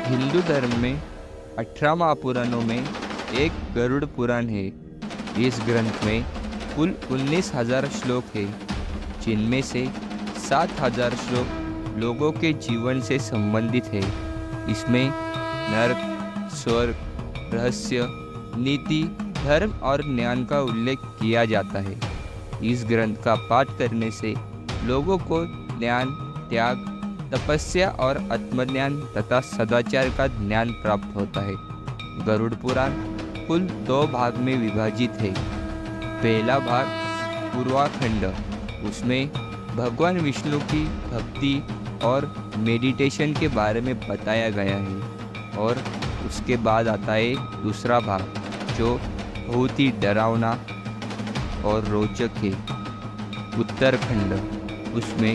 हिंदू धर्म में 18 महापुराणों में एक गरुड़ पुराण है। इस ग्रंथ में कुल 19,000 श्लोक है, जिनमें से 7,000 श्लोक लोगों के जीवन से संबंधित है। इसमें नरक, स्वर्ग, रहस्य, नीति, धर्म और ज्ञान का उल्लेख किया जाता है। इस ग्रंथ का पाठ करने से लोगों को ज्ञान, त्याग, तपस्या और आत्मज्ञान तथा सदाचार का ज्ञान प्राप्त होता है। गरुड़ पुराण कुल 2 भाग में विभाजित है। पहला भाग पूर्वाखंड, उसमें भगवान विष्णु की भक्ति और मेडिटेशन के बारे में बताया गया है। और उसके बाद आता है दूसरा भाग, जो बहुत ही डरावना और रोचक है। उत्तरखंड, उसमें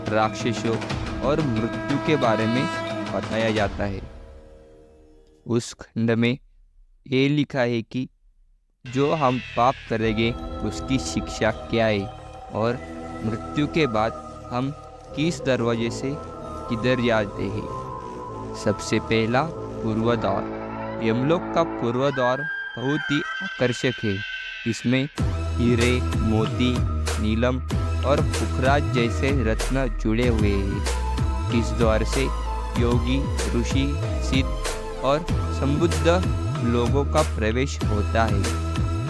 राक्षसों और मृत्यु के बारे में बताया जाता है। उस खंड में ये लिखा है कि जो हम पाप करेंगे उसकी शिक्षा क्या है और मृत्यु के बाद हम किस दरवाजे से किधर जाते हैं। सबसे पहला पूर्व द्वार। यमलोक का पूर्व द्वार बहुत ही आकर्षक है। इसमें हीरे, मोती, नीलम और पुखराज जैसे रत्न जुड़े हुए हैं। इस द्वार से योगी, ऋषि, सिद्ध और संबुद्ध लोगों का प्रवेश होता है।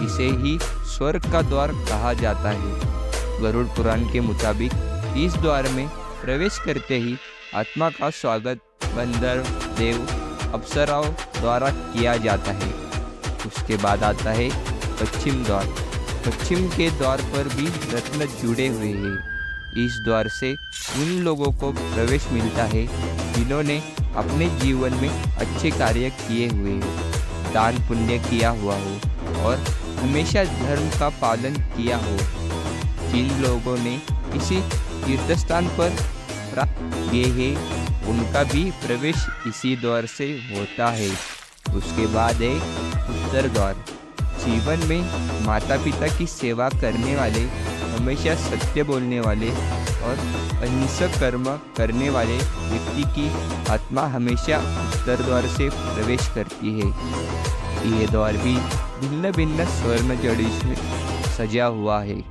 इसे ही स्वर्ग का द्वार कहा जाता है। गरुड़ पुराण के मुताबिक इस द्वार में प्रवेश करते ही आत्मा का स्वागत बंदर, देव, अप्सराओं द्वारा किया जाता है। उसके बाद आता है पश्चिम द्वार। पश्चिम के द्वार पर भी रत्न जुड़े हुए हैं। इस द्वार से उन लोगों को प्रवेश मिलता है जिन्होंने अपने जीवन में अच्छे कार्य किए हुए हैं, दान पुण्य किया हुआ हो और हमेशा धर्म का पालन किया हो। जिन लोगों ने इसी तीर्थस्थान पर प्राप्त किए हैं, उनका भी प्रवेश इसी द्वार से होता है। उसके बाद है उत्तर द्वार। जीवन में माता पिता की सेवा करने वाले, हमेशा सत्य बोलने वाले और अहिंसक कर्म करने वाले व्यक्ति की आत्मा हमेशा उत्तर द्वार से प्रवेश करती है। यह द्वार भी भिन्न भिन्न स्वर्ण जड़ी से सजा हुआ है।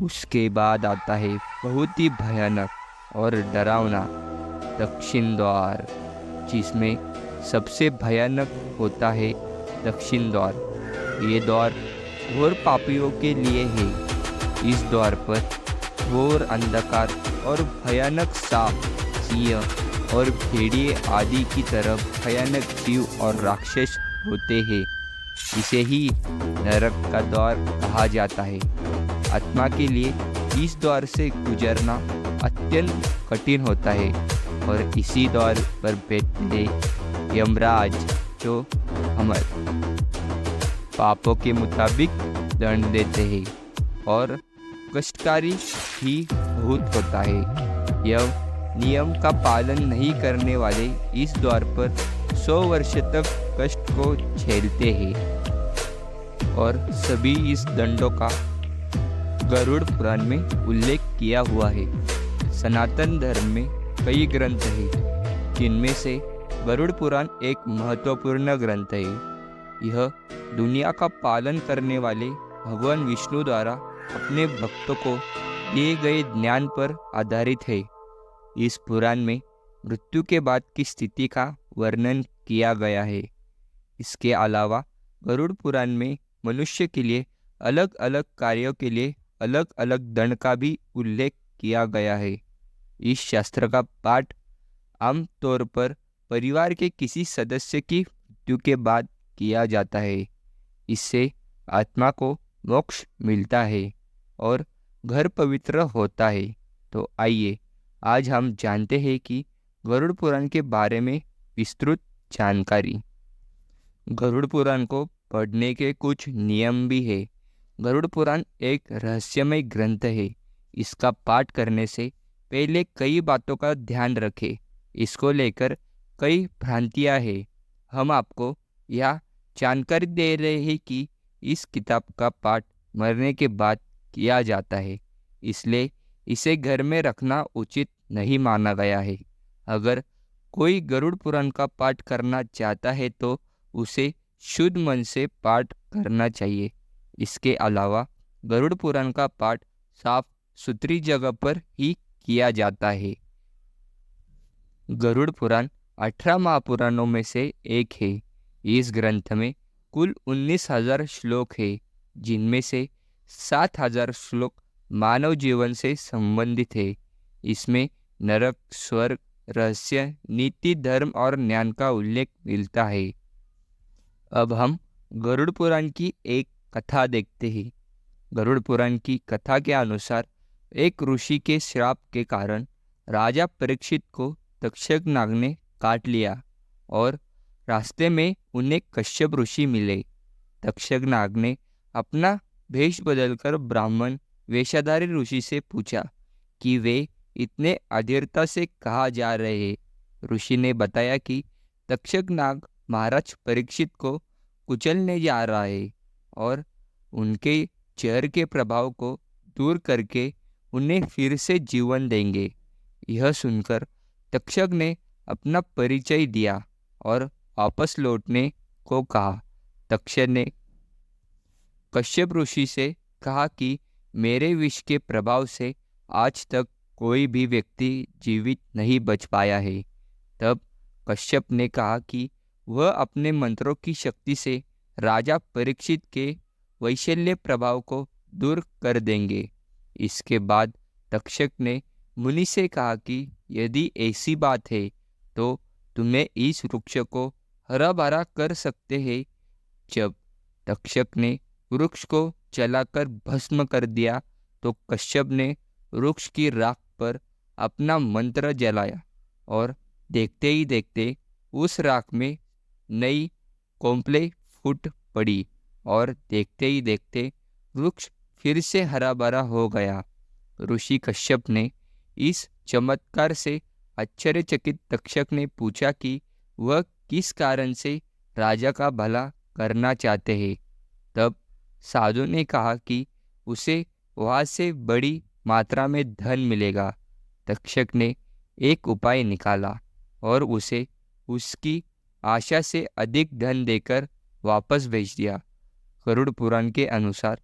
उसके बाद आता है बहुत ही भयानक और डरावना दक्षिण द्वार, जिसमें सबसे भयानक होता है दक्षिण द्वार। ये द्वार घोर पापियों के लिए है। इस द्वार पर घोर अंधकार और भयानक सांप, सिंह और भेड़िए आदि की तरह भयानक जीव और राक्षस होते हैं। इसे ही नरक का द्वार कहा जाता है। आत्मा के लिए इस द्वार से गुजरना अत्यंत कठिन होता है और इसी द्वार पर बैठे यमराज, जो हमारे पापों के मुताबिक दंड देते हैं और कष्टकारी भी बहुत होता है। यह नियम का पालन नहीं करने वाले इस द्वार पर 100 वर्ष तक कष्ट को झेलते हैं और सभी इस दंडों का गरुड़ पुराण में उल्लेख किया हुआ है। सनातन धर्म में कई ग्रंथ हैं, जिनमें से गरुड़ पुराण एक महत्वपूर्ण ग्रंथ है। यह दुनिया का पालन करने वाले भगवान विष्णु द्वारा अपने भक्तों को दिए गए ज्ञान पर आधारित है। इस पुराण में मृत्यु के बाद की स्थिति का वर्णन किया गया है। इसके अलावा गरुड़ पुराण में मनुष्य के लिए अलग अलग कार्यों के लिए अलग अलग दंड का भी उल्लेख किया गया है। इस शास्त्र का पाठ आम तौर पर परिवार के किसी सदस्य की मृत्यु के बाद किया जाता है। इससे आत्मा को मोक्ष मिलता है और घर पवित्र होता है। तो आइए आज हम जानते हैं कि गरुड़ पुराण के बारे में विस्तृत जानकारी। गरुड़ पुराण को पढ़ने के कुछ नियम भी है। गरुड़ पुराण एक रहस्यमय ग्रंथ है। इसका पाठ करने से पहले कई बातों का ध्यान रखें। इसको लेकर कई भ्रांतियां हैं। हम आपको यह जानकारी दे रहे हैं कि इस किताब का पाठ मरने के बाद किया जाता है, इसलिए इसे घर में रखना उचित नहीं माना गया है। अगर कोई गरुड़ पुराण का पाठ करना चाहता है तो उसे शुद्ध मन से पाठ करना चाहिए। इसके अलावा गरुड़ पुराण का पाठ साफ सुथरी जगह पर ही किया जाता है। गरुड़ पुराण 18 महापुराणों में से एक है। इस ग्रंथ में कुल 19,000 श्लोक है, जिनमें से 7,000 श्लोक मानव जीवन से संबंधित है। इसमें नरक, स्वर्ग, रहस्य, नीति, धर्म और ज्ञान का उल्लेख मिलता है। अब हम गरुड़ पुराण की एक कथा देखते हैं। गरुड़ पुराण की कथा के अनुसार एक ऋषि के श्राप के कारण राजा परीक्षित को तक्षक नाग ने काट लिया और रास्ते में उन्हें कश्यप ऋषि मिले। तक्षक नाग ने अपना भेष बदलकर ब्राह्मण वेशधारी ऋषि से पूछा कि वे इतने अधीरता से कहाँ जा रहे हैं। ऋषि ने बताया कि तक्षक नाग महाराज परीक्षित को कुचलने जा रहा है और उनके जहर के प्रभाव को दूर करके उन्हें फिर से जीवन देंगे। यह सुनकर तक्षक ने अपना परिचय दिया और वापस लौटने को कहा। तक्षक ने कश्यप ऋषि से कहा कि मेरे विष के प्रभाव से आज तक कोई भी व्यक्ति जीवित नहीं बच पाया है। तब कश्यप ने कहा कि वह अपने मंत्रों की शक्ति से राजा परीक्षित के वैशल्य प्रभाव को दूर कर देंगे। इसके बाद तक्षक ने मुनि से कहा कि यदि ऐसी बात है तो तुम्हें इस वृक्ष को हरा भरा कर सकते हैं। जब तक्षक ने वृक्ष को जलाकर भस्म कर दिया तो कश्यप ने वृक्ष की राख पर अपना मंत्र जलाया और देखते ही देखते उस राख में नई कोंपले फूट पड़ी और देखते ही देखते वृक्ष फिर से हरा भरा हो गया। ऋषि कश्यप ने इस चमत्कार से आश्चर्यचकित तक्षक ने पूछा कि वह किस कारण से राजा का भला करना चाहते हैं। तब साधु ने कहा कि उसे वहाँ से बड़ी मात्रा में धन मिलेगा। तक्षक ने एक उपाय निकाला और उसे उसकी आशा से अधिक धन देकर वापस भेज दिया। गरुड़ पुराण के अनुसार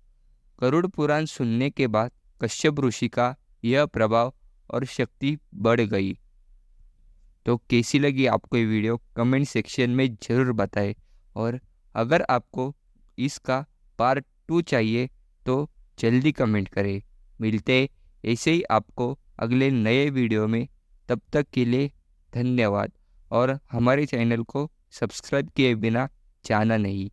गरुड़ पुराण सुनने के बाद कश्यप ऋषि का यह प्रभाव और शक्ति बढ़ गई। तो कैसी लगी आपको ये वीडियो कमेंट सेक्शन में ज़रूर बताएं और अगर आपको इसका पार्ट 2 चाहिए तो जल्दी कमेंट करें। मिलते ऐसे ही आपको अगले नए वीडियो में। तब तक के लिए धन्यवाद और हमारे चैनल को सब्सक्राइब किए बिना जाना नहीं।